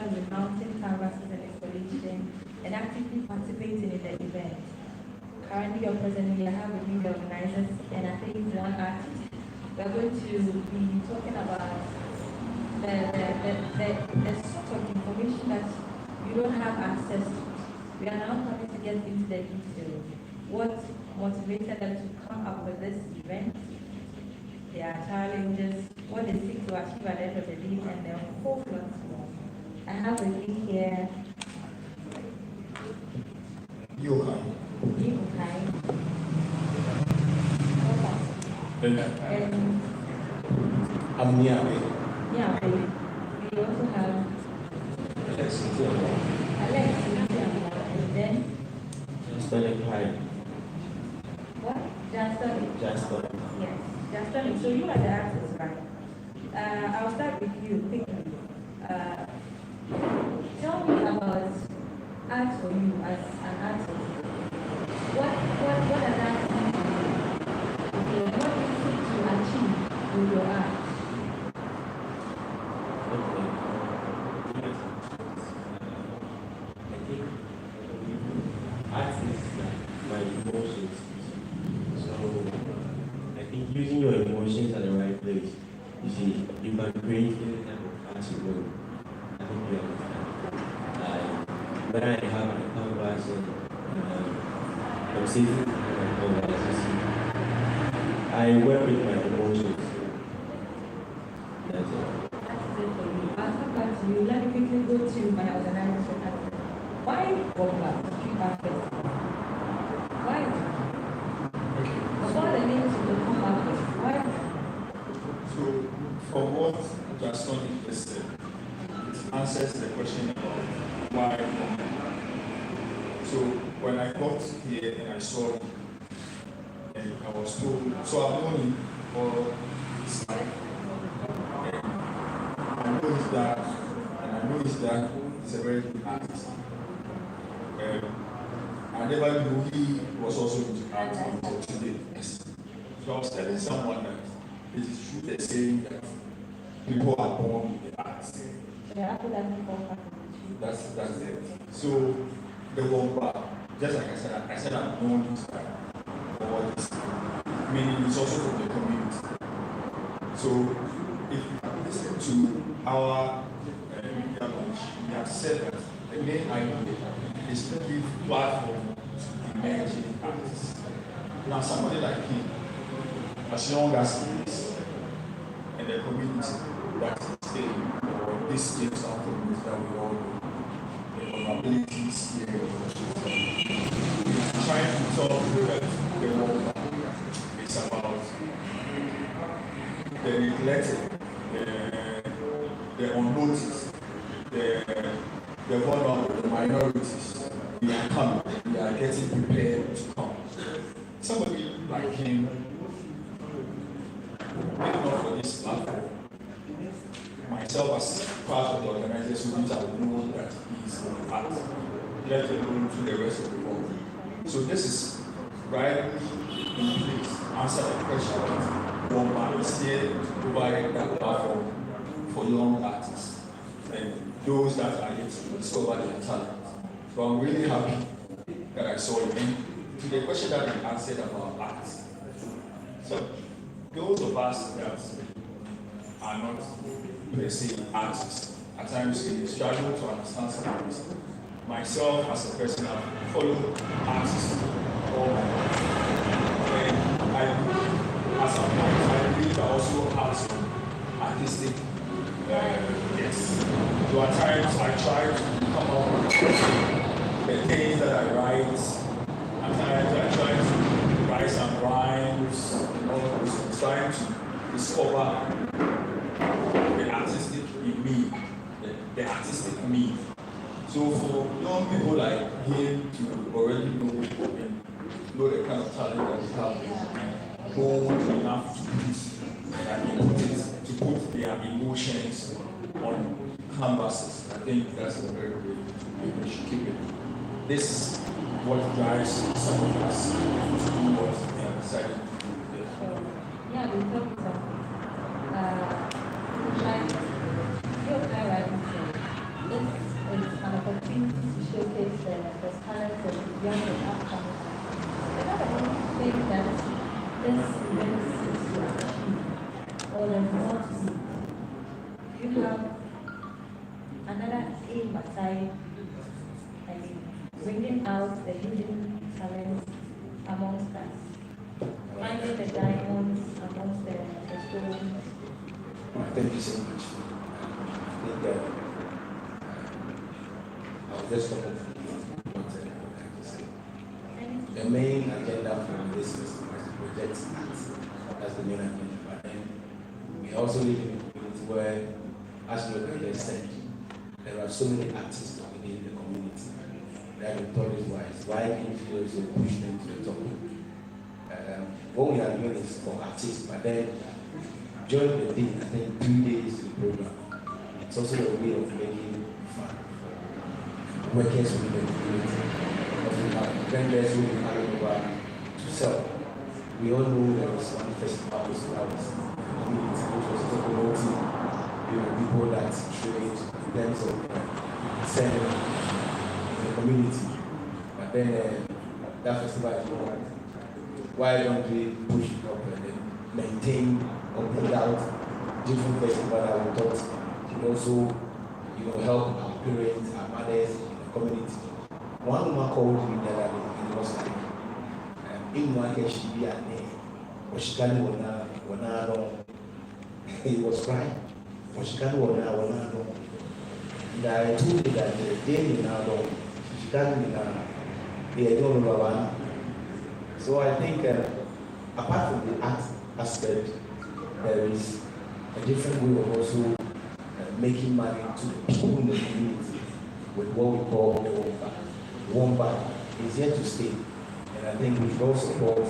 specializes in mounting canvases and installation and actively participating in the event. Currently or presently, I have with me the organizers, and I think one artist. We're going to be talking about the sort of information that you don't have access to. We are now coming to get into the details. What motivated them to come up with this event, their challenges, what they seek to achieve at the end of the day, and their whole lot more. I have with me here Okay. And I'm Niabe. We also have Alex. and then what? Jasper. Yes, Jasper. So you are the artist, right? I'll start with you quickly. Tell me about art for you as an artist. What does art mean to you? What do you seek to achieve with your art? I think art is my emotions. So I think using your emotions at the right place, you see, you can create any type of art you want. I think you understand. When I have a canvas and I'm sitting on my canvas, I work with my emotions. That's it. That's it for me. I'll come back to you. Let me quickly go to my organization. Why Womba Street Art Festival? Why? Of all the names of the Womba Festival, why? So, for what Jason just said, it answers the question about why. So, when I got here and I saw him, and I was told, so I've known him for his life. And I know his dad, and I know his dad is a very good artist. I never knew he was also into art until today. So I was telling someone that it is true they're saying that people are born with the arts. That's it. So the Womba, just like I said I've known this guy for all this. Meaning it's also from the community. So if you listen to our media launch, we have said that the main idea is to give platform to emerging artists. Now somebody like him, as young as he is, in the community that is staying, or this Jamestown community that we all know, the vulnerabilities here, we're trying to talk that the world is about the neglected, the unnoticed, the vulnerable, the minorities. We are coming, we are getting prepared to come. Somebody like him, if not for this platform, myself as part of the organization, which I would know that he's an art, let alone to the rest of the world. So this is right in place, answer the question that Womba is here to provide that platform for young artists and those that are yet to discover their talent. So I'm really happy that I saw him. To the question that he answered about art. So those of us that are not per se artists, at times we struggle to understand some of this. Myself as a person, I follow artists all my life. And at some point I believe I also have some artistic yes. So at times I try to come up with the things that I write. At times I try to write some rhymes, trying to discover the artistic in me, the artistic me. So for young people like him to already know the kind of talent that we have, bold enough to put their emotions on canvases, I think that's a very great thing. We should keep it. This is what drives some of us to do what we have decided to do. Yeah, we talked about you're right. it's an opportunity to showcase the talents of young and upcoming artists. But I don't think that this event seems to achieve, or there's more to see. You have another aim aside, I mean, bringing out the hidden talents amongst us, finding the diamonds amongst the stones. Thank you so much. I think I'll just stop off one thing I would like to say. The main agenda for this is to project art. That's the main agenda. But then we also live in a community where, as you said, there are so many artists within the community that we thought is wise. Why didn't you also push them to the top? What we are doing is for artists, but then during the day, I think 3 days to the program, it's also a way of making fun for workers within the community. Because we have vendors who we hand over to sell. We all know there was one festival which was also promoting people that trade in terms of selling in the community. But then that festival is over. Why don't we push it up and then maintain or bring out different festivals that we thought should also, help our parents, our mothers in the community. One woman called me the other day and it was like, in one case she be at me, but she can't he was crying, but she can't and I told her that the day in now, she can't be don't know one. So I think apart from the art aspect, there is a different way of also making money to the people in the community with what we call the one bag. It's here to stay. And I think we should all support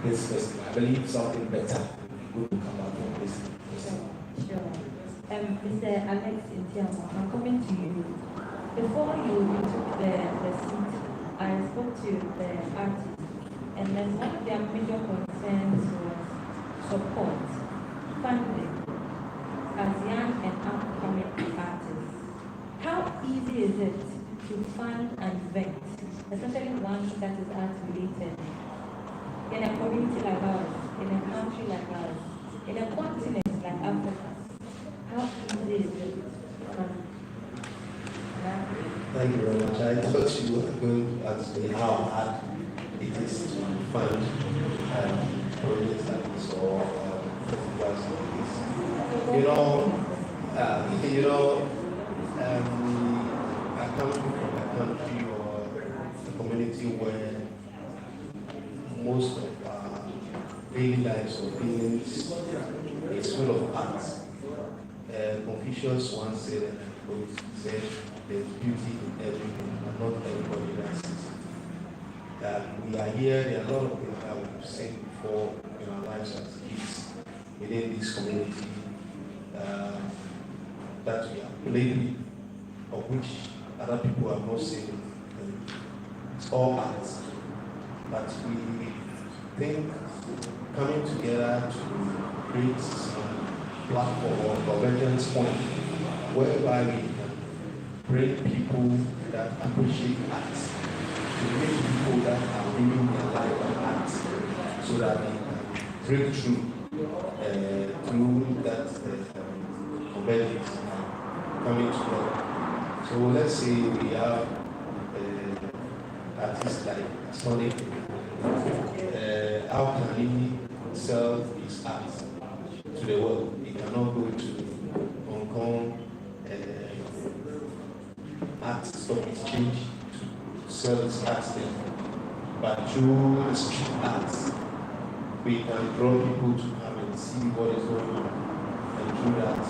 this festival. I believe something better will come out from this festival. Sure. Mr. Alex Intiamo, I'm coming to you. Before you took the seat, I spoke to the artists, and then one of their major concerns was support, funding, as young and upcoming artists. How easy is it to fund an event, especially one that is art related, in a community like ours, in a country like ours, in a continent like Africa? How easy is it to fund? Thank you very much. I thought you were going to ask me how hard it is to fund projects like this or festivals like this. I come from a country or a community where most of our daily lives or feelings is full of art. Confucius once said, and I quote, said, "There's beauty in everything, but not everybody does it." That we are here, there are a lot of things that we've seen before in our lives as kids within this community that we are playing, of which other people have not seen. It's all art. But we think coming together to create some platform or convergence point whereby we can bring people that appreciate art, to bring people that are living their life on art, so that they can break through that convergence coming together. So let's say we have artists like Sonic. How can he sell his art to the world? He cannot go to Hong Kong art stock exchange to sell his art there. But through the street art, we can draw people to come and see what is going on. And through that,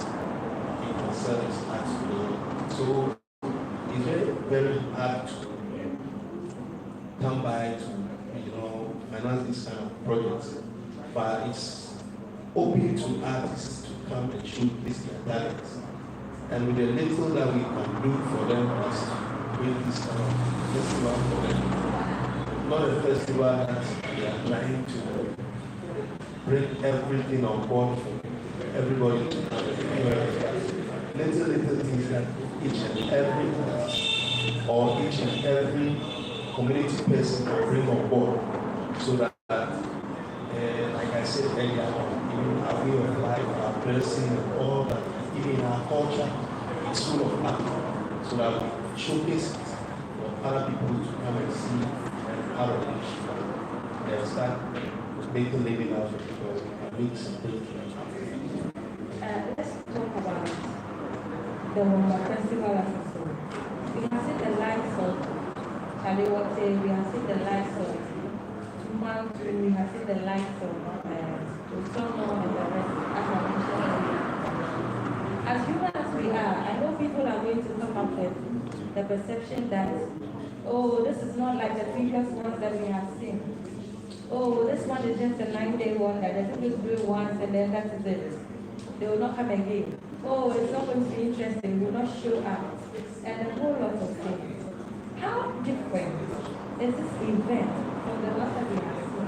he can sell his art to the world. So it's very, very hard to come by to finance this kind of projects, but it's open to artists to come and showcase their talents. And with the little that we can do for them is to create this kind of festival for them. Not a festival that we are trying to bring everything on board for everybody to have. Little things that each and every or each and every community person to bring on board so that, like I said earlier on, even our way of life, our dressing, and all that, even our culture, it's full of art, so that we showcase it for other people to come and see and part of it. They'll start making living out of it, because we can make something. Let's talk about the Wamba Festival as a whole. We have seen the likes of Chalewote, we have seen the likes of Tumantu, we have seen the likes of Usono and the rest, as I mentioned earlier. As human as we are, I know people are going to come up with the perception that, oh, this is not like the previous ones that we have seen. Oh, this one is just a 9-day wonder. They just do it once and then that is it. They will not come again. Oh, it's not going to be interesting. We will not show up. And a whole lot of things. How different is this event from the last that we have seen?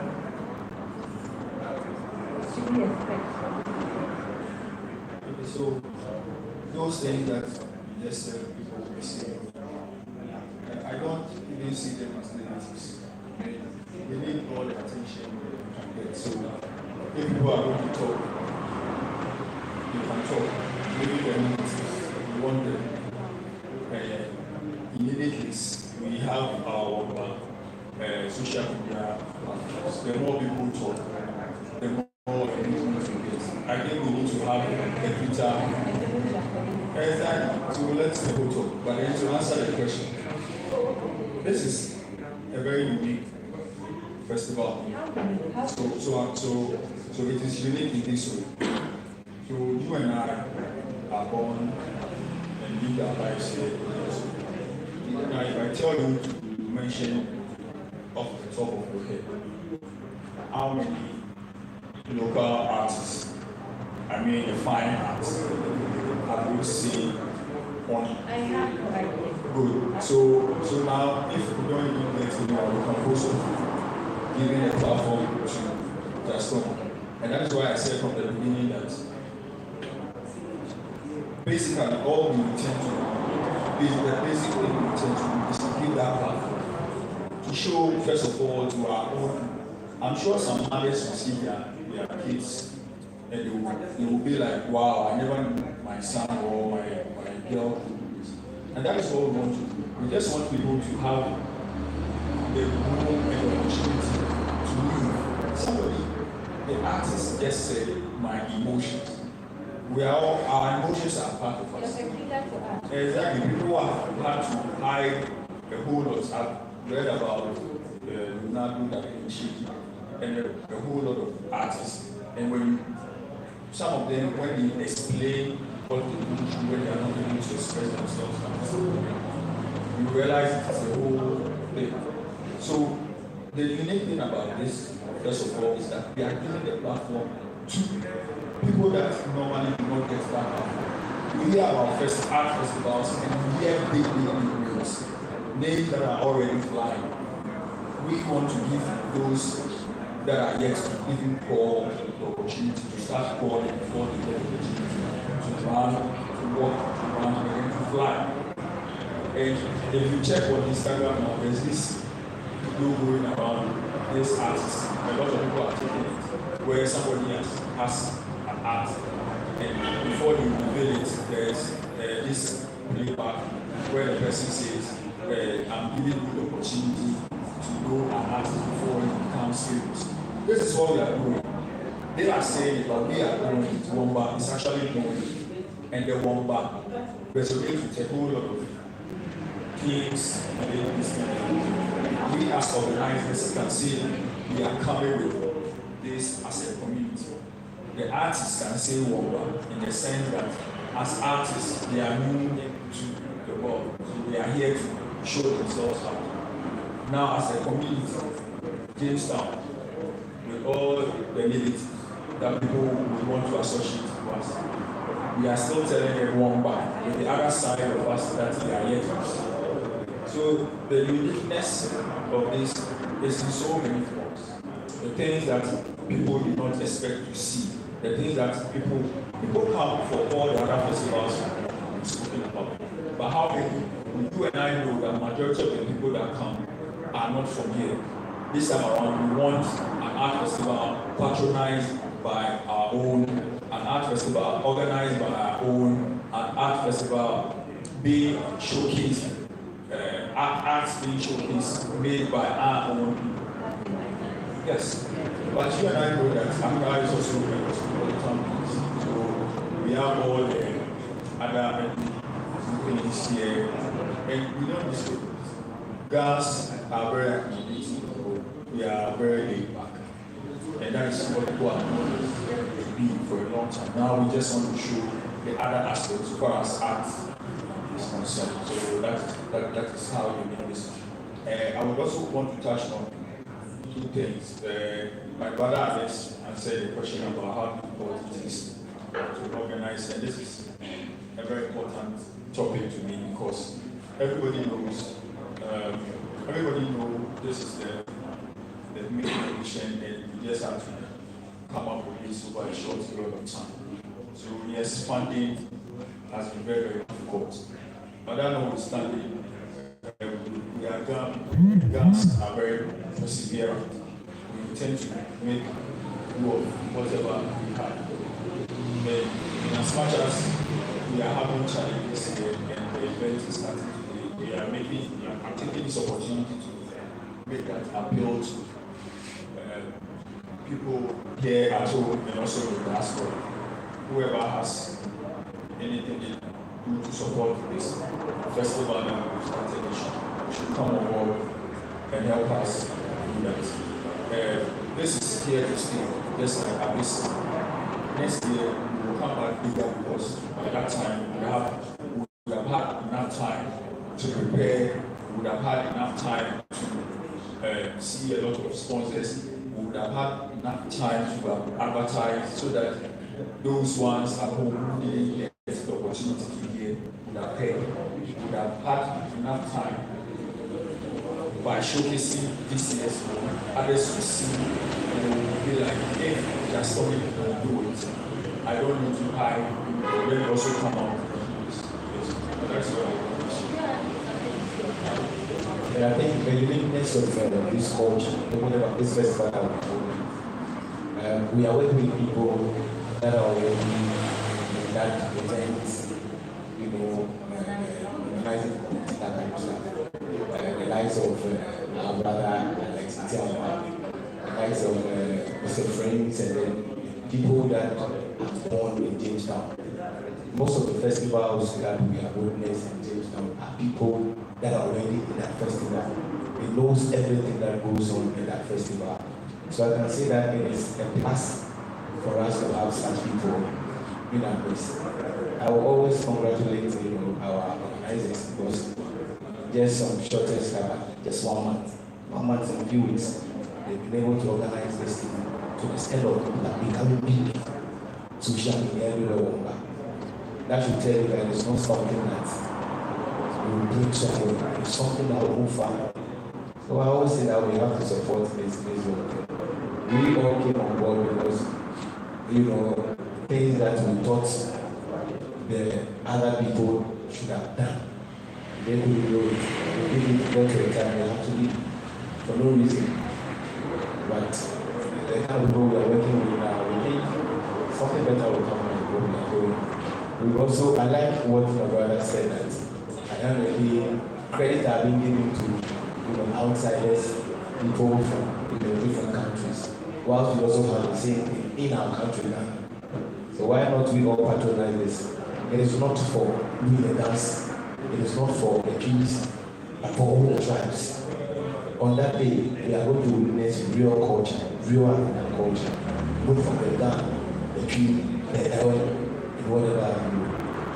What should we expect? Okay, so those things that you just said people will be saying, I don't even see them as negatives. They need all the attention they can get. So if people are going to talk, you can talk. Maybe they're not, you want them. In any case, we have our social media platforms. The more people talk, the more engagement we get. I think we need to have a Twitter. Exactly. So let people talk. But then to answer the question, this is a very unique festival. So it is unique in this way. So you and I are born and live our lives here. Now, if I tell you to mention off the top of your head, how many local artists, I mean the fine arts, have you seen on it? I have no idea. Good. So now, if we don't even get to know, we can also giving a platform to Gaston. And that's why I said from the beginning that basically all we intend to do is the basic thing we intend to do is to give that platform to show, first of all, to our own. I'm sure some mothers will see their kids and they will be like, wow, I never knew my son or my girl could do this. And that is what we want to do. We just want people to have the room and the opportunity to live. Somebody, the artist just said, my emotions. We are all, our emotions are part of us. Exactly. People have had to hide a whole lot. I've read about Leonardo da Vinci and a whole lot of artists. And some of them, when they explain what they do, when they are not able to express themselves, you realize it's a whole thing. So the unique thing about this, first of all, is that we are giving the platform to people that normally do not get that platform. We hear about art festivals and we hear big names, names that are already flying. We want to give those that are yet to even call the opportunity to start calling before they get the opportunity to run, to walk, to run, and to fly. And if you check on Instagram now, there's this video going around this artist. A lot of people are taking it, where somebody has an art, and before you reveal it, there's this playback where the person says, I'm giving you the opportunity to know an artist before it becomes famous. This is what we are doing. They are saying it, but we are doing it. Wamba is actually doing it. And the Wamba resonates with a whole lot of things and ladies. We as organizers can see we are coming with this as a community. The artists can say Wamba in the sense that as artists, they are new to the world. So they are here to show themselves out. Now as a community, Jamestown, with all the needs that people would want to associate with us, we are still telling everyone back with the other side of us that they are yet to see. So the uniqueness of this is in so many forms. The things that people did not expect to see, the things that people come for all the other festivals we've spoken about. But how many you and I know that majority of the people that come are not from here. This time around, we want an art festival patronized by our own, an art festival organized by our own, an art festival being showcased, arts being showcased, made by our own. Yes, but you and I know that Accra is also a metropolitan place. So we have all the other things here, and we don't discuss. Girls are very active. We are very laid back, and that is what people have known to be for a long time. Now we just want to show the other aspects as far as art is concerned. So that is how we make this. I would also want to touch on two things. My brother Alex answered the question about how difficult it is to organize, and this is a very important topic to me because everybody knows this is the main edition, and you just have to come up with this over a short period of time. So yes, funding has been very, very difficult. But that notwithstanding, we are guns are very perseverant. We intend to make do of whatever we have. And as much as we are having challenges here and the event is starting today, I'm taking this opportunity to make that appeal to people here at home and also the diaspora. Whoever has anything they do to support this festival that we've started should come on board and help us do that. This is here to stay, just like Abyss. Next year we will come back bigger because by that time we would have had enough time to prepare, we would have had enough time to see a lot of sponsors, we would have had enough time to advertise so that those ones at home who didn't get the opportunity to hear would have heard, would have had enough time by showcasing this year's film, others will see and will be like, hey, that's something we can do it. I don't need to hide, then also come out. That's what I want. And I think the uniqueness of this culture, this festival, we are working with people that are already in that event, organizing that kind of stuff. The likes of our brother Alex, the likes of Mr. Friends, and then people that are born in Jamestown. Most of the festivals that we have witnessed in Jamestown are people that are already in that festival. They knows everything that goes on in that festival. So I can say that it is a plus for us to have such people in our place. I will always congratulate our organizers because just some shortest just 1 month. 1 month and a few weeks, they've been able to organize this thing to the extent of becoming big. Social media everywhere. That should tell you that it's not something that will bring something. It's something that will move far. So I always say that we have to support this work. We all came on board because, things that we thought the other people should have done. They couldn't do it. They didn't go to a time they have to leave for no reason. But the kind of people we are working with now, we think something better will come from what we are doing. We also, I like what my brother said that I am really credit are being given to outsiders, people from different countries, whilst we also have the same thing in our country now. So why not we all patronize this? It is not for we the dance, it is not for the Jews, but for all the tribes. On that day, we are going to witness real culture, real African culture, both from the Ghana, the tree, the Ewe, and whatever have you.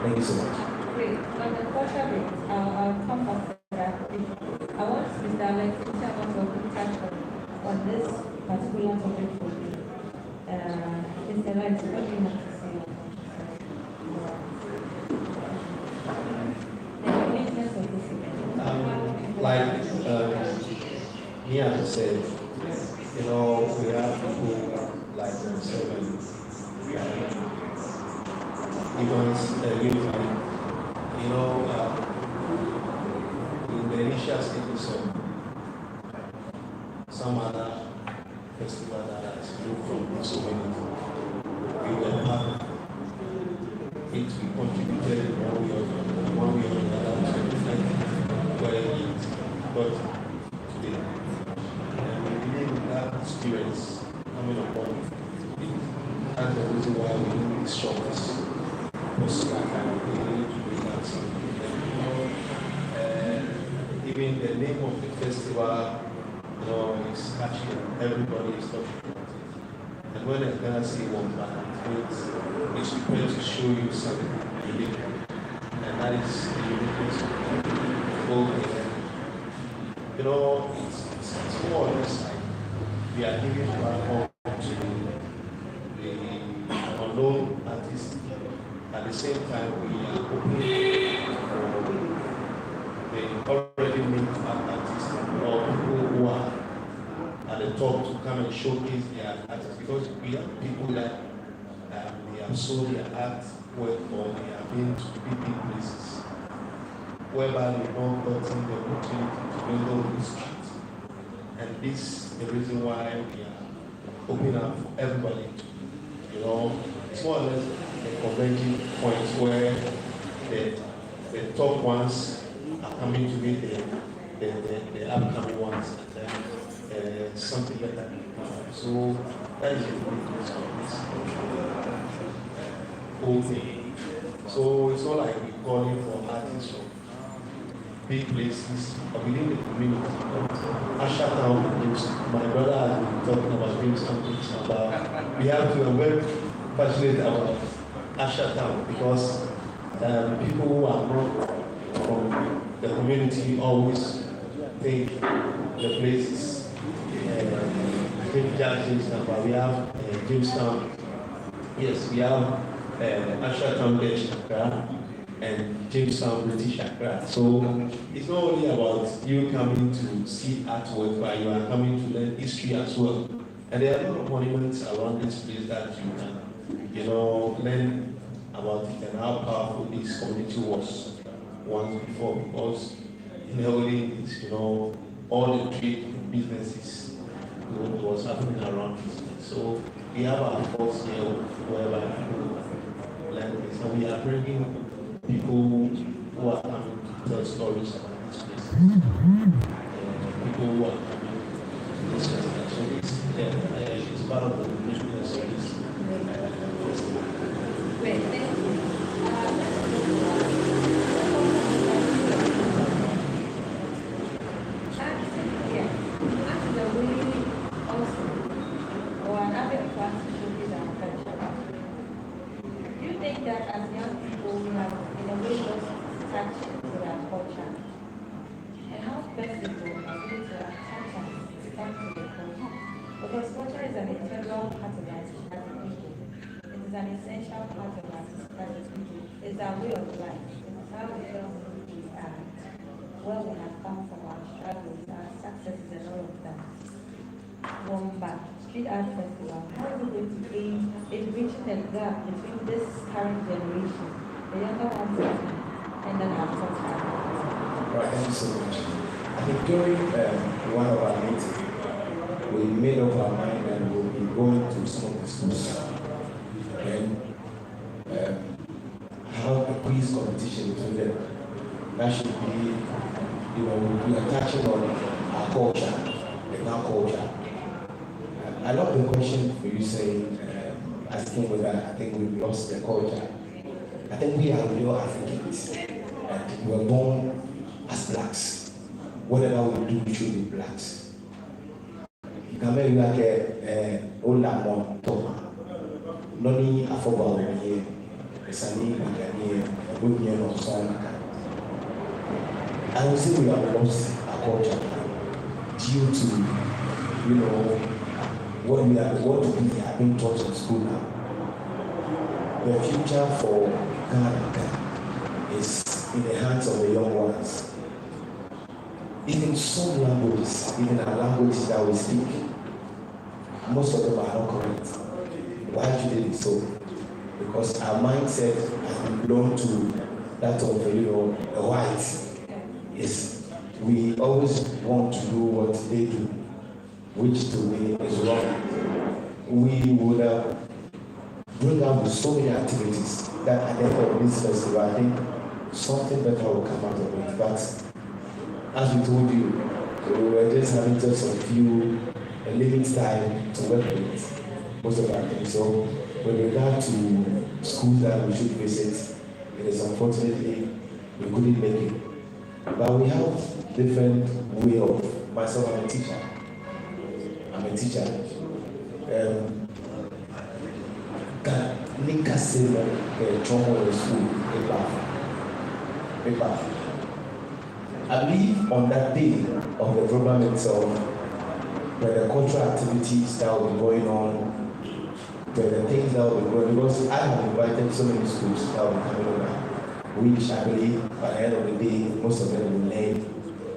Thank you so much. Great. On the culture bit, I'll come after that. I want Mr. Alex to tell us what we touch on this particular topic for you. Mr. Alex, what do you want to say? The uniqueness of this event. Like Mia said, we have people like themselves Unifying. initial stages of some other festival that has moved from this community. We were part of it. We contributed in one way or another to where it got today. And we believe in that experience coming upon it. That's the reason why we do these shows. Because we need to do that. Even the name of the festival, is catchy and everybody is talking about it. And when a guy say one band, it's prepared to show you something unique. And that is the uniqueness of it's more or less like we are giving platform to the unknown artists. At the same time, we are opening for the already made artists or people who are at the top to come and showcase their artists, because we have people that they have sold their artwork or they have been to big places whereby they don't gotten the opportunity to build on the street. And this is the reason why we are opening up for everybody. It's more or less the converging points where the top ones are coming to meet the upcoming ones, and something like that. So that is the difference of this whole thing. So it's not like we're calling for artists from big places or within the community. Ashatown, my brother has been talking about doing something about. We have to be very passionate about Ashatown, because people who are not from the community always think the place is Jamestown, but we have Jamestown. Yes, we have Ashatown British Accra and Jamestown British Accra. So it's not only about you coming to see artwork, but you are coming to learn history as well. And there are a lot of monuments around this place that you can, learn about it and how powerful this community was once before. Because in the olden days, all the trade businesses was happening around this place. So we have our forts here whereby people learn this. And we are bringing people who are coming to tell stories about this place. People who are coming to this festival. So it's part of the business of this festival. Great, thank you. That as young people we have in a way lost touch with our culture, and how best it will be to attach us back to the culture, because culture is an integral part of our society. It is an essential part of our society. It's our way of life. It's how we feel we are, where we have come from, our struggles, our successes, and all of that. Wombat Street Art Festival, how are we going to aim in bridging the gap between this current generation, the younger ones, and then our culture? Right, thank you so much. I think during one of our meetings, we made up our mind that we'll be going to some of the schools and have a quiz competition between them. That should be, we are touching on our culture, the now culture. I love the question for you saying, asking whether I think we've lost the culture. I think we are real Africans, and we were born as blacks. Whatever we do, we should be blacks. You can make like a old one, Toma. Noni Afoba here, the Sani, and women or son. I would say we have lost our culture due to, what we have been taught in school now. The future for Ghana is in the hands of the young ones. Even some languages, even our languages that we speak, most of them are not correct. Why should it be so? Because our mindset has been blown to that of a white is we always want to do what they do, which to me is wrong. We would bring out with so many activities that at the end of this festival, I think something better will come out of it. But as we told you, we were just having just a limited time to work with most of our things. So with regard to schools that we should visit, it is unfortunately we couldn't make it. But we have different way of, myself, I'm a teacher. Nika Silva, the trauma school, I believe on that day of the program itself, where the cultural activities that will be going on, where the things that will be going, because I have invited so many schools that will be coming over, which I believe by the end of the day, most of them will learn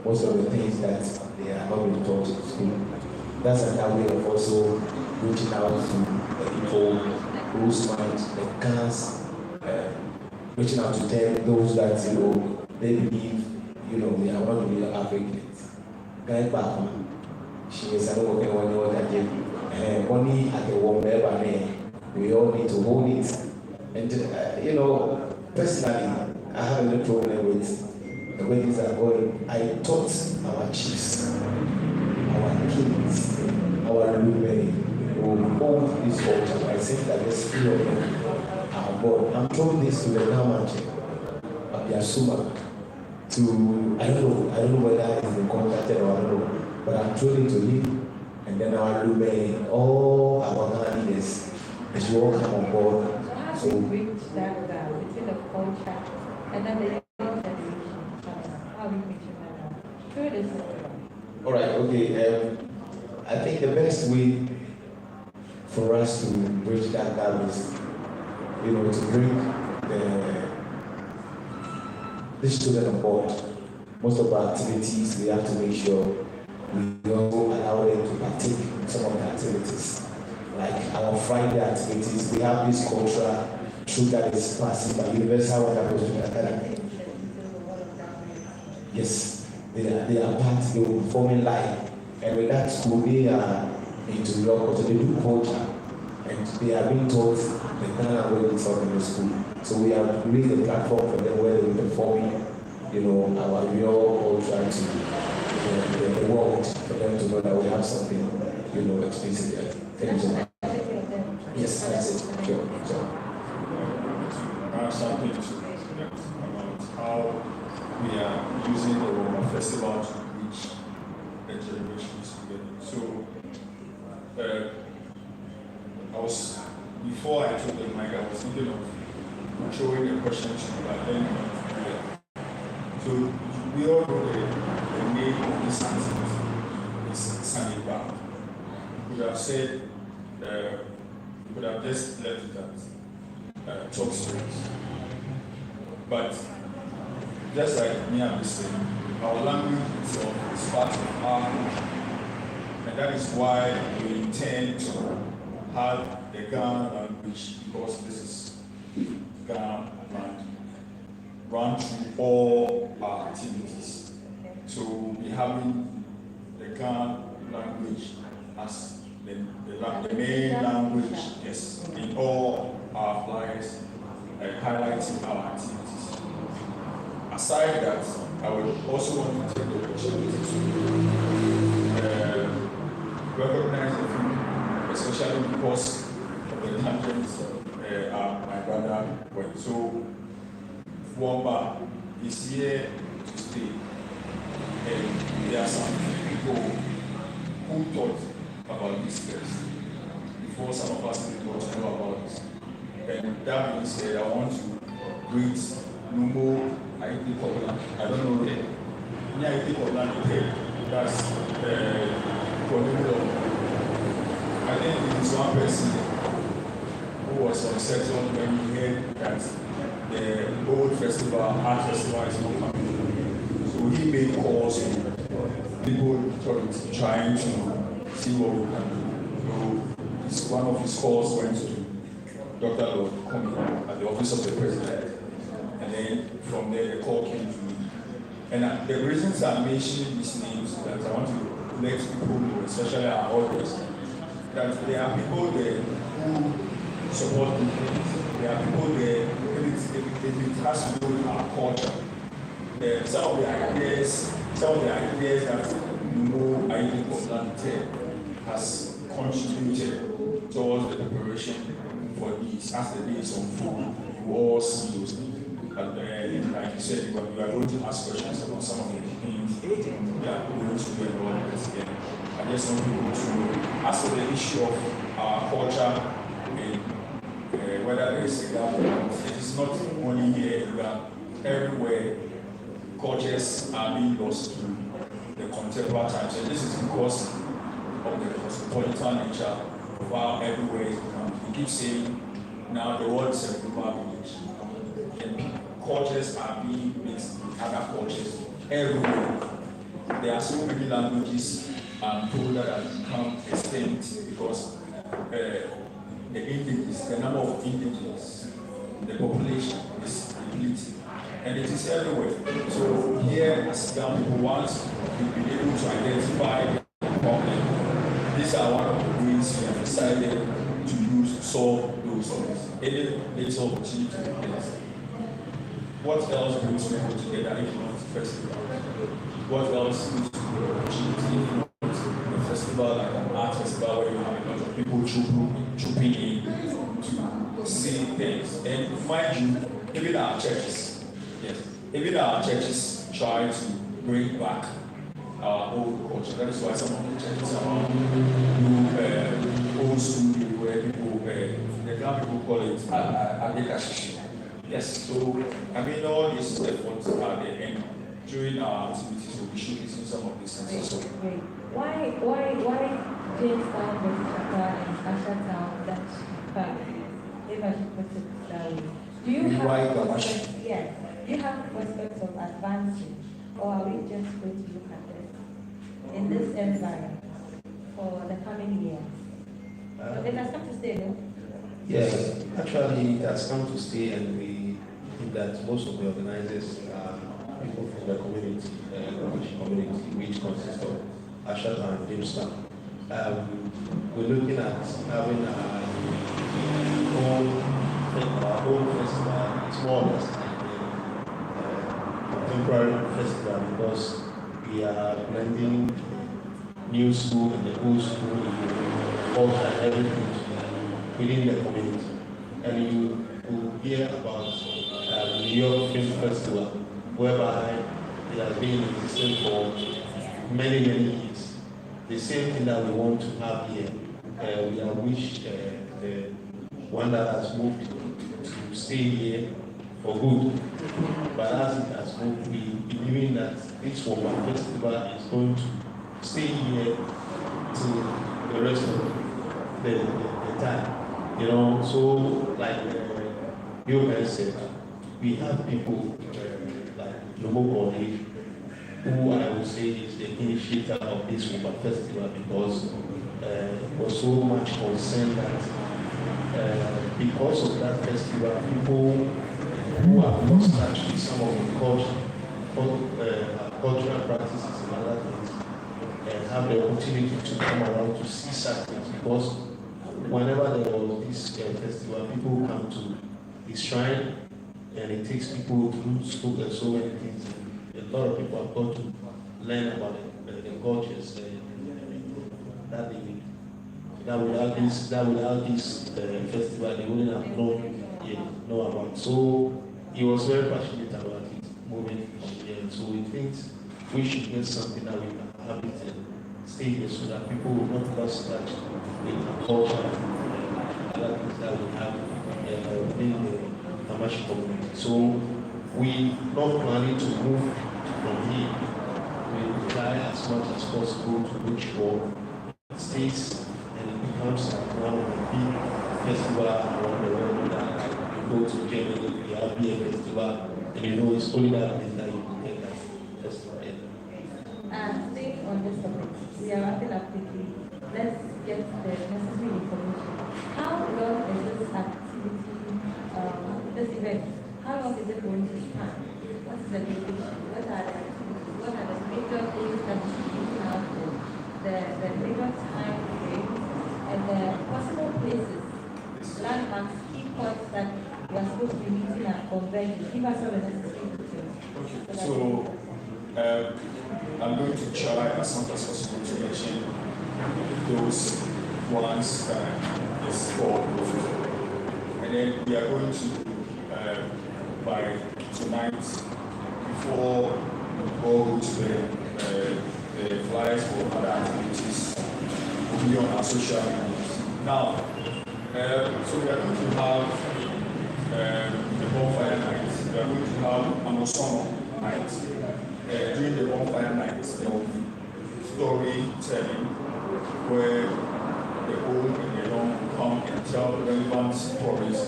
most of the things that they are not being taught in school. That's another way of also reaching out to the people whose minds, the cars, reaching out to them, those that, they believe, they are not really Africans. Guy back, she is an open one that only at the one there, we all need to hold it. And, personally, I have a little problem with the way things are going. I taught our chiefs, our kings, our women, who hold this culture. I think that there's few of them are born. I'm throwing this to the government of Yasuma to, I don't know whether it's been contacted or I don't know, but I'm throwing it to him. And then our women, all our leaders, they should all come on board. So how do we bridge that gap between the culture and then the young generation? How are we bridging that gap? Through this program. All right, okay. I think the best way for us to bridge that gap is, to bring the student on board. Most of our activities, we have to make sure we also allow them to partake in some of the activities. Like our Friday activities, we have this cultural truth that is passing by Universal Wonderful Academy. Yes, they are part, they will be forming live. And with that school, they are into your culture, they do culture. And they are being taught the Ghana way we talk in the school. So we have created a platform for them where they will performing, our real culture to the world, for them to know that we have something, explicit there. Thank you so much. Yes, that's it. Sure. I have something to say about how we are using the Roma Festival to reach the generations together. So, before I took the mic, I was thinking of throwing a question to you, but then so we all know the name of this answer is Sunny Brown. We could have said, we could have just left it at talk stories. But just like me and saying, our language itself is part of our culture. And that is why we intend to have the Ghana language, because this is Ghana land, run through all our activities. So we'll be having the Ghana language as the main language, yes, in all our flyers, highlighting our activities. Aside that, I would also want to take the opportunity to recognize the film, especially because of the tangents my brother went. So, Wamba is here to stay, and there are some people who thought about this first, before some of us did not know about this. And that being said, I want to greet Numbo Aiti Popular. I don't know the Aiti Popular, that's I think it is one person who was unsettled when he heard that the old festival, art festival, is not coming. So he made calls to people trying to see what we can do. So one of his calls went to Dr. Lord Komi at the office of the president. And then from there, the call came to me. And the reasons I'm mentioning these names is that I want to let people know, especially our audience, that there are people there who support good things. There are people there, if it has to do with our culture. Some of the ideas that Aiden Popularity has contributed towards the preparation for these. As the days unfold, you all see those things. Like you said, you are going to ask questions about some of the things we are going to do and all that again. I just want people to know. As for the issue of our culture, whether there is a gap or not, it is not only here, but everywhere. Cultures are being lost to the contemporary times, and this is because of the cosmopolitan nature of how everywhere is become. We keep saying now the world is a global village, and cultures are being mixed with other cultures everywhere. There are so many languages told that have become extinct because the number of indigenous, the population is depleting. And it is everywhere. So here, as young people, once we've been able to identify the problem, these are one of the ways we have decided to use to solve those problems. Any little opportunity to this. What else brings people together if not the festival? What else brings people opportunity if not a festival like an art festival where you have a lot of people trooping in to see things? And mind you, even our churches. Yes, even our churches try to bring back our old culture. That is why some of the churches around do old school where people, the ground people call it Adekashishi. Yes, so I mean all these efforts are there, and during our activities we'll be showcasing some of these things also. Great. Why Jamestown versus Accra and Ashatown that if I should put it that way? Do you have yes? Do you have prospects of advancing, or are we just going to look at this in this environment for the coming years? It has come to stay, no? Yes, actually it has come to stay, and we think that most of the organizers are people from the community, which consists of Ashad and Jamestown. We're looking at having our own festival. It's more or less temporary festival because we are blending new school and the old school and culture and everything within the community. And you will hear about New York Film Festival, whereby it has been existing for many years. The same thing that we want to have here. We have wished the one that has moved to stay here for good. But as it has moved, we believe that this Woman Festival is going to stay here till the rest of the time. You know, so like you guys said, we have people like Lobo Body, who I would say is the initiator of this Woman Festival because there was so much concern that because of that festival, people who have lost touch with some of the cultural practices and other things have the opportunity to come around to see such things because whenever there was this festival, people come to the shrine and it takes people through school and so many things. A lot of people have got to learn about the cultures that without this festival they wouldn't have know about. So he was very passionate about it moving from here. So we think we should get something that we can have it and stay here so that people will not lose touch with the culture and other things that we have within the Tamashi community. So we not planning to move from here. We try as much as possible to reach for states and it becomes one of the big festivals around the world that you go to Germany, we have beer festival, and you know it's only that place that you can get that festival. Staying on this topic, we are wrapping up quickly. Let's get the necessary information. How long is this activity, this event, how long is it going to span? What is the duration? What are the major things that we should be looking out for? The major time frames and the possible places, landmarks, key points that we are supposed to be meeting and converging. Give us all the necessary details. Okay, so I'm going to try as much as possible to mention those ones that is for, and then we are going to by tonight, before we go to the flyers for other activities will be on our social media. Now, so we are going to have the bonfire night. We are going to have an Osama night. During the bonfire night, there will be storytelling where the old and the young will come and tell relevant stories.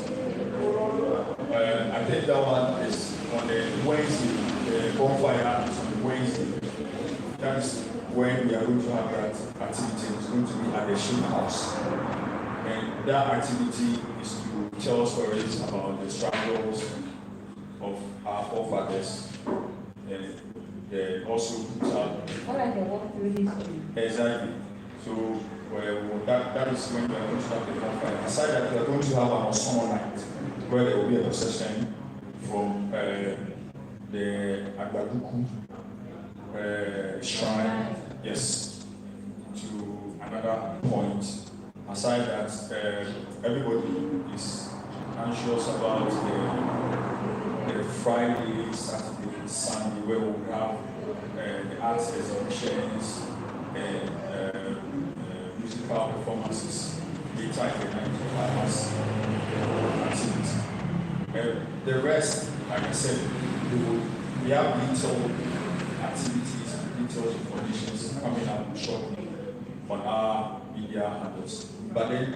I think that one is on the Wednesday, the bonfire is on Wednesday. That is when we are going to have that activity. It's going to be at the Sheep House. And that activity is to tell stories about the struggles of our forefathers. And also put out. What are the walkthrough history? Exactly. So that is when we are going to have the bonfire. Aside that, we are going to have an Osama night where there will be a procession from the Agbaduku shrine, yes, to another point. Aside that, everybody is anxious about the Friday, Saturday, Sunday, where we have the arts exhibitions and musical performances later in the night as activity. The rest, like I said, we have little activities and little information coming up shortly on our media handles. But then,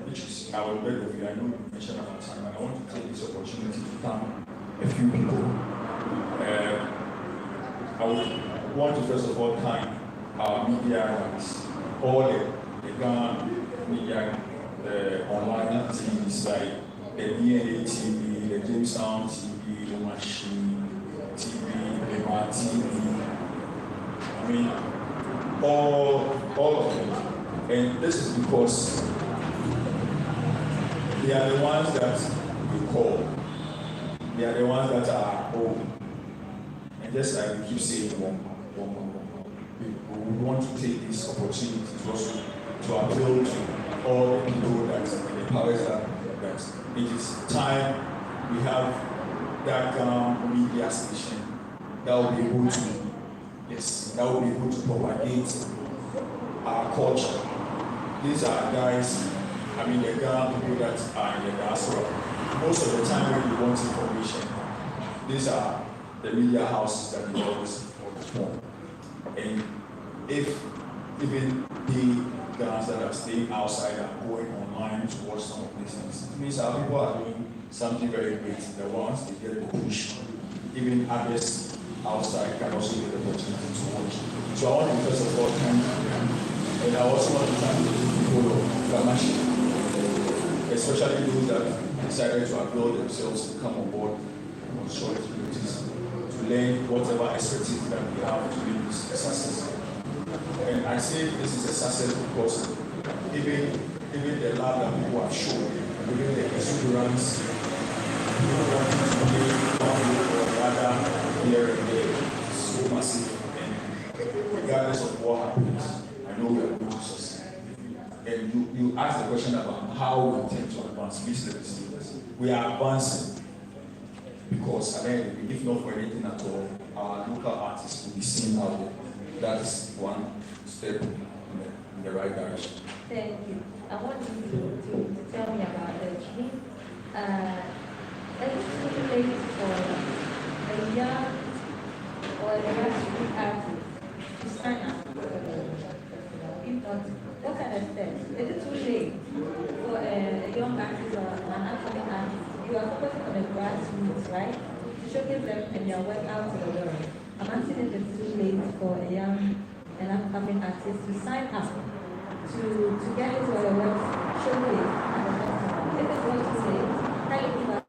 which is I will beg of you, I know you mentioned about time, and I want to take this opportunity to thank a few people. I would want to first of all thank our media guys, all the Ghana media, the online TVs like the DNA TV, the Jamestown TV, the Machine TV, the Mar TV. I mean, all of them. And this is because they are the ones that you call. They are the ones that are home. And just like we keep saying, we want to take this opportunity to also to appeal to all the people that the powers that it is time we have that media station that will be able to, yes, that will be able to propagate our culture. These are guys, I mean the Ghana people that are in the diaspora. Most of the time when we want information, these are the media houses that we always focus on. And if even the Ghanaians that are staying outside are going online to watch some of these things, it means our people are doing something very great. The ones they get the push, even others outside can also get the opportunity to watch. So I want to first of all thank them. And I also want to thank the people of Gamashi, especially those that decided to avail themselves to come on board on short notice to learn whatever expertise that we have to make this a success. And I say this is a success because even the love that people have shown, even the exuberance, people wanting to make one or another here and there is so massive. And regardless of what happens, I know we are going to succeed. And you asked the question about how we intend to advance. Please let me say this. We are advancing because, again, if not for anything at all, our local artists will be seen out there. That's one step in the right direction. Thank you. I want you to tell me about the dream. Is it too late for a young or a grassroots artist to sign up for the festival? If not, what are the steps? Is it too late for a young artist or an upcoming artist? You are focusing on the grassroots, right? To showcase them and their work out to the world. I'm asking if it's too late for a young and upcoming artist to sign up to get his or her work showcased at the festival. If it's not too late, can you give us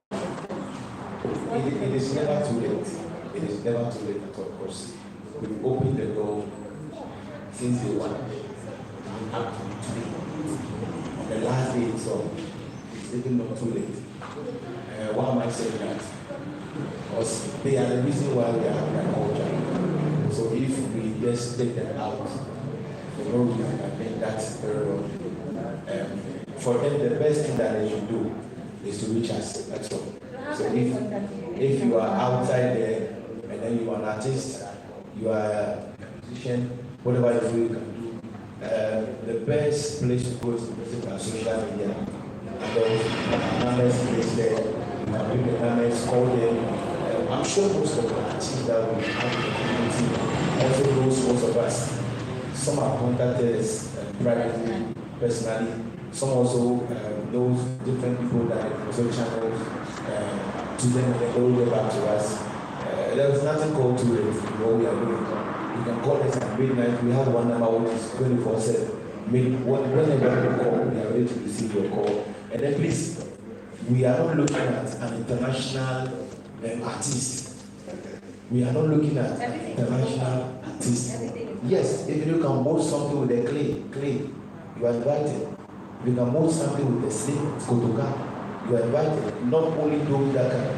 a it is never too late. It is never too late at all, because we've opened the door since day one and up to today. On the last day itself, it's even not too late. Why am I saying that? Because they are the reason why we are agriculture. So if we just take them out for no reason, I think that's very wrong. For them, the best thing that they should do is to reach us. That's all. So if you are outside there and then you are an artist, you are a musician, whatever you do, you can do. The best place to go is to visit our social media. And then numbers place there. You can pick the numbers, call them. I'm sure most of the artists that we have in the community also knows most of us. Some are contacted us privately, personally. Some also knows different people that also channels to them and they all get back to us. There's nothing called too late in what we are doing. You can call us at midnight. We have one number which is 24/7. Whenever you call, we are ready to receive your call. And then please, we are not looking at an international artist. We are not looking at an international artist. Yes, if you can mold something with the clay, you are invited. If you can mold something with the slate, kotoka, you are invited. Not only those that can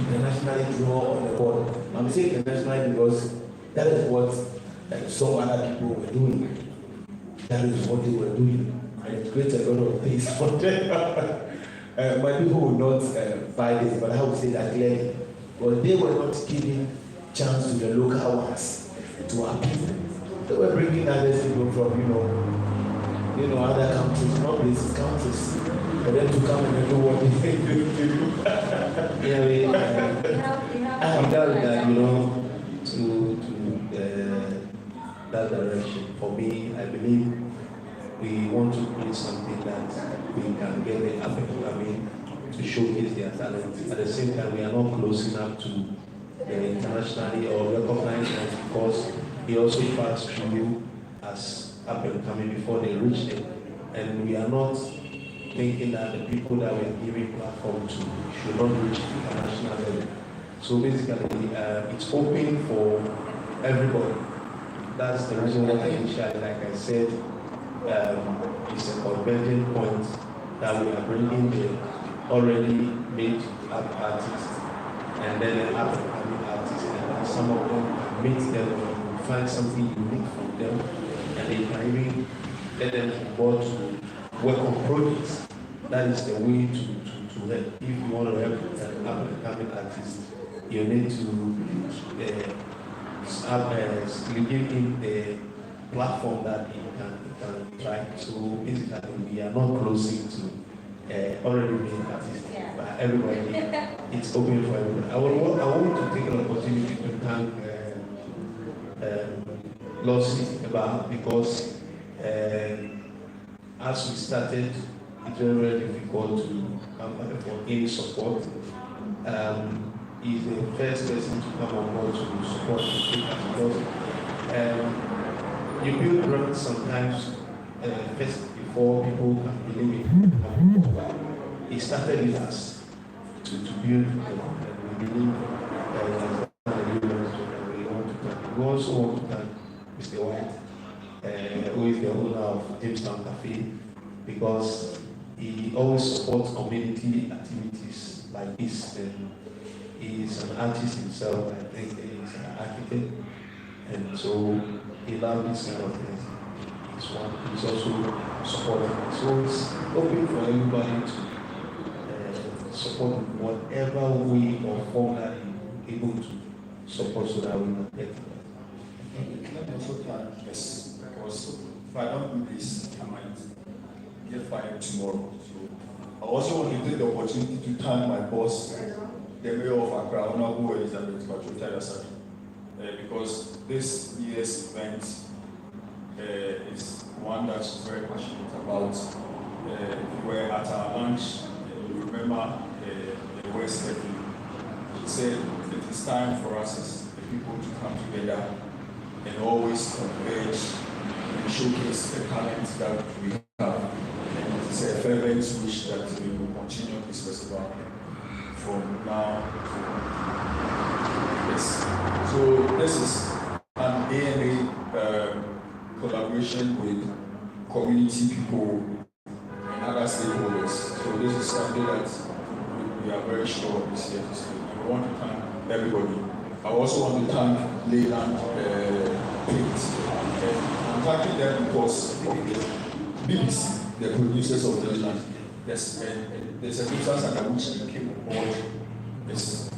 internationally draw on the board. I'm saying internationally because that is what some other people were doing. That is what they were doing. And it creates a lot of things for them. My people will not buy this, but I would say that clearly. But they were not giving chance to the local ones to our people. They were bringing other people from, other countries, not places, countries, for them to come and do what they do. I have done that, to that direction. For me, I believe we want to create something that we can get the African, to showcase their talent. At the same time, we are not close enough to internationally or recognize them because he also passed through as up and coming before they reach it. And we are not thinking that the people that we are giving platform to should not reach the international level. So basically, it's open for everybody. That's the reason why initially, like I said, it's a converging point that we are bringing the already made artists and then an up-and-coming artists, and some of them meet them, find something unique from them, and they can even let them on board to work on projects. That is the way to help. If you want to help an up-and-coming artist, you need to give him the platform that he can try. So basically, we are not closing to already being artists, but everybody, it's open for everybody. I want to take an opportunity to thank Lossie about because as we started, it's very difficult to come for any support. He's the first person to come on board to support the because you build brands sometimes first before people can believe it. He started with us to build and we believe we also want to thank Mr. White, who is the owner of Jamestown Cafe, because he always supports community activities like this. And he is an artist himself, I think he is an architect, and so he loves this kind of things. He's also supporting. So it's open for everybody to support whatever way or form that you're able to support so that we can get it. Let me also thank this because if I don't do this, I might get fired tomorrow. So I also want to take the opportunity to thank my boss, the mayor of Accra, Honorable Elizabeth Patrick, because this year's event is one that she's very passionate about. We were at our lunch, you remember the West she said it is time for us as the people to come together and always converge and showcase the talent that we have. And it's a fervent wish that we will continue this festival from now to yes. So this is an ANA collaboration with community people and other stakeholders. So this is something that we are very sure is here to stay. And we want to thank everybody. I also want to thank Leyland Paint. I'm thanking them because of the BBC, the producers of Leyland. There's a circumstance under which they came on board. It's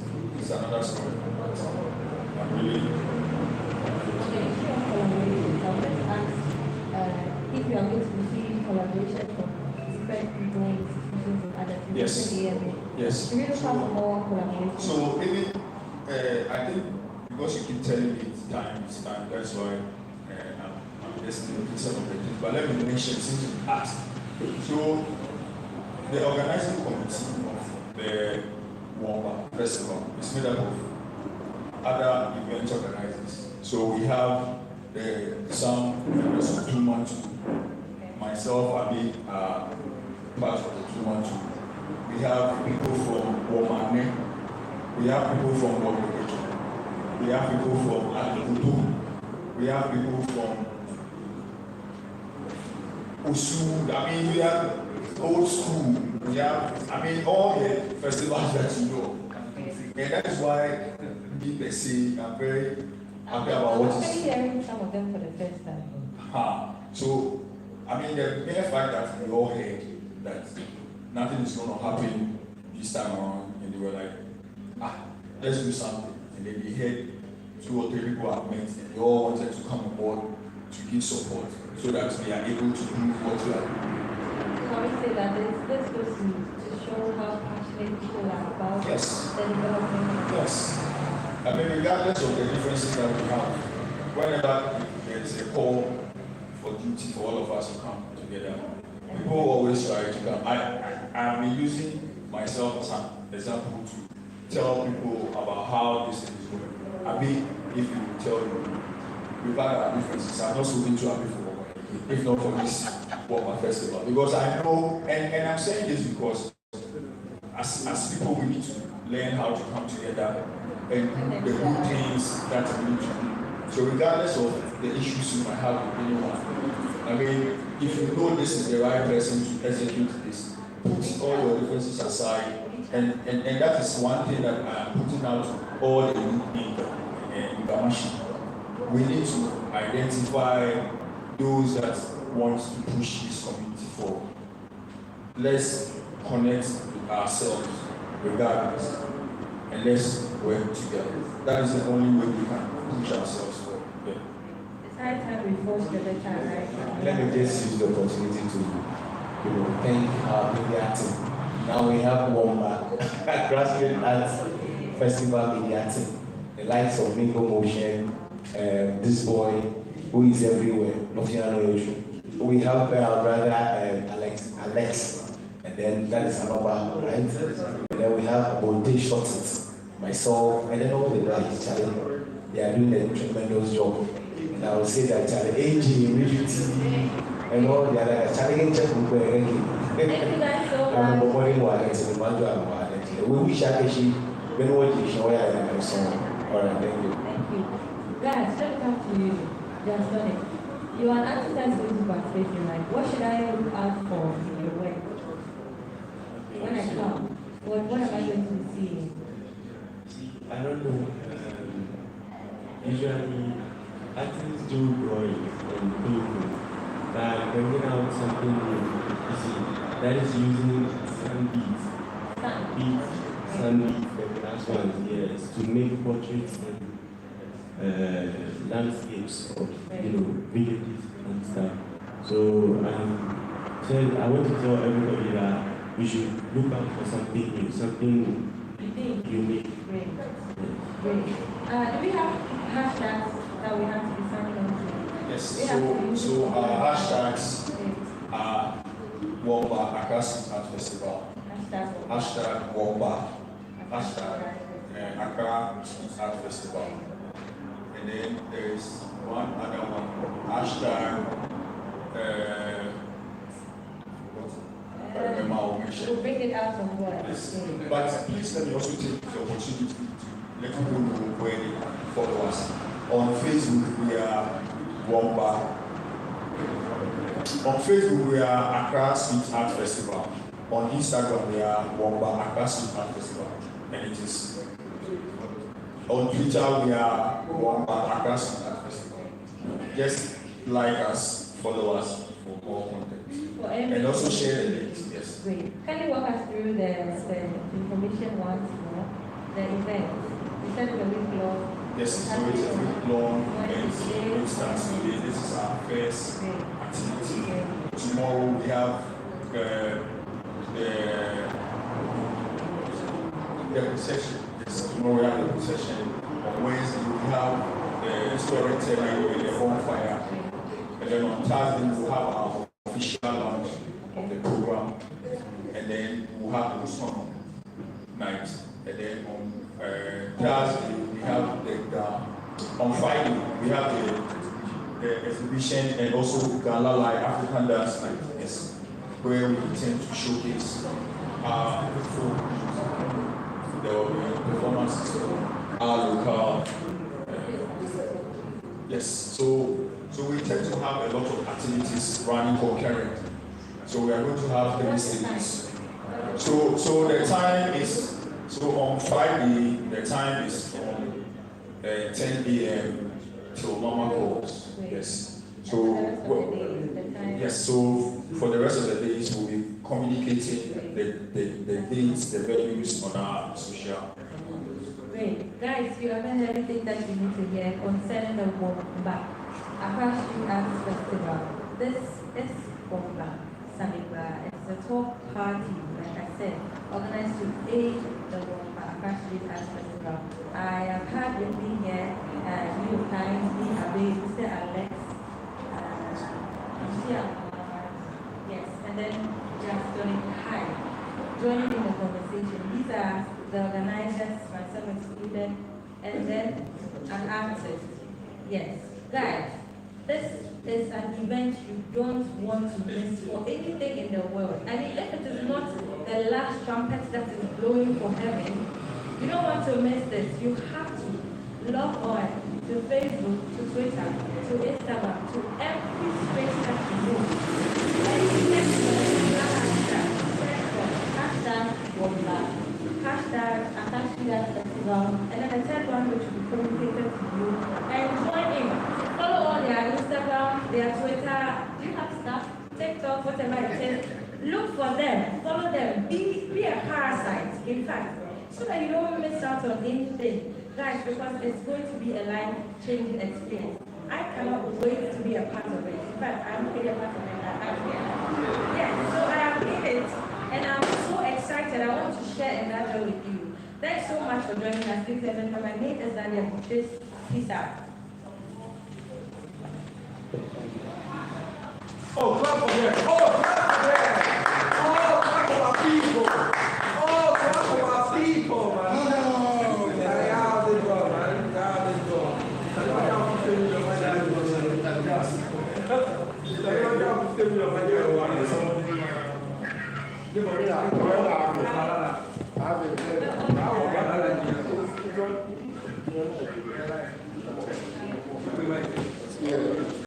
another story. I'm really. If you are going to receive collaboration from different people, institutions, and other people, Yes. Yes. Do you look for more collaboration? So even I think because you keep telling me it's time, that's why I'm just looking some of the things. But let me mention since you asked. So the organizing committee of the Wamba Festival is made up of other event organizers. So we have some members of 212. Myself, I part of the 212. We have people from Womane. We have people from Womane. We have people from Adukutu. We have people from Usu. I mean, we have old school. We have, I mean, all the festivals that you know. And that is why me per se, I'm very happy about what is. I'm hearing some of them for the first time. So, I mean, the mere fact that we all heard that nothing is going to happen this time around, and they were like, let's do something. And then they heard 2 or 3 people have met, and they all wanted to come on board to give support so that we are able to do what we are doing. So I would say that this goes to show how passionate people are about the development. Yes. I mean, regardless of the differences that we have, whenever there is a call for duty for all of us to come together, people always try to come. I've been using myself as an example to tell people about how this thing is going. I mean, if you tell you, we've had our differences. I'm not speaking to happy for if not for this Wamba Festival. Because I know, and I'm saying this because as people, we need to learn how to come together and the good things that we need to do. So regardless of the issues you might have with anyone, I mean, if you know this is the right person to execute this, put all your differences aside, and that is one thing that I am putting out to all the youth in Gamashi. We need to identify those that want to push this community forward. Let's connect with ourselves regardless, and let's work together. That is the only way we can push ourselves forward. Yeah. It's high time we foster the time, right? Let me just use the opportunity to thank our media team. Now we have Wamba Grassroots Arts Festival media team. The likes of Mingo Motion, this boy who is everywhere, we have our brother Alex, and then that is Anova, right? And then we have Bonte Shorts, myself, and then all the guys, Charlie. They are doing a tremendous job. And I will say that Charlie, AG, Reeby TV, and all the other Charlie, Thank you guys so much. we wish I could when what you show and song. All right, thank you. Thank you. Guys, let me come to you. Just done it. You are an artist that's going to participate in life. What should I look out for in your work? When I come, what am I going to be seeing? I don't know. Usually, artists do drawings and painting, but bringing out something new, you see, that is using sun beads, the last ones, yes, to make portraits and landscapes of, villages and stuff. So I want to tell everybody that we should look out for something new, something unique. Great. Great. Do we have hashtags that we have to be signing on to? Yes, so our hashtags are Wamba Accra Art Festival. Hashtag Wamba. Hashtag Accra Art Festival. And then there is one other one. Hashtag I remember I'll mention to bring it out of what? Yes. But please let me also take the opportunity to let people know where they follow us. On Facebook, we are Womba. On Facebook, we are Accra Street Art Festival. On Instagram, we are Womba Accra Street Art Festival. And it is on Twitter, we are Womba Accra Street Art Festival. Just like us, follow us for more content. And also share the links. Yes. Great. Can you walk us through the information once more? The event. You said the week long. Yes, so it's a week long event. It starts today. This is our first activity. Tomorrow we have the procession. Yes, tomorrow we have the procession. On Wednesday we have the storytelling with the bonfire. And then on Thursday we'll have our official launch of the program. And then we'll have the song night. And then on Thursday we have on Friday we have the exhibition and also Gala Live African Dance Night. Yes, where we intend to showcase the performances of our local. Yes, so we intend to have a lot of activities running concurrent. So we are going to have 3 stages. So the time is, on Friday, the time is from 10 a.m. till Mama calls. Yes. So for the rest of the days, we'll be communicating the dates, the venues on our social. Great. Guys, you have heard everything that you need to hear concerning the Womba Accra Street Arts Festival. This is Womba Samigba. It's a talk party, like I said, organized to aid the Womba Accra Street Arts Festival. I have had with me here New York Times, Mr. Alex, yes, and then just joining in the conversation. These are the organizers, myself included, and then an artist. Yes, guys, this is an event you don't want to miss for anything in the world. I mean, if it is not the last trumpet that is blowing for heaven, you don't want to miss this. You have to log on to Facebook, to Twitter, to Instagram, to every space that you move. Hashtag Womba, hashtag Akashida Festival, and then the third one which will be communicated to you. And join in. Follow all their Instagram, their Twitter. Do you have stuff? TikTok, whatever it is. Look for them, follow them, be a parasite, in fact, so that you don't miss out on anything. Guys, because it's going to be a life-changing experience. I cannot wait to be a part of it. In fact, I'm really a part of it. Yeah, so I am in it, and I'm so excited. I want to share another with you. Thanks so much for joining us. Ladies and gentlemen, my name is Daniel. Peace out. Oh, clap for them. Oh, clap.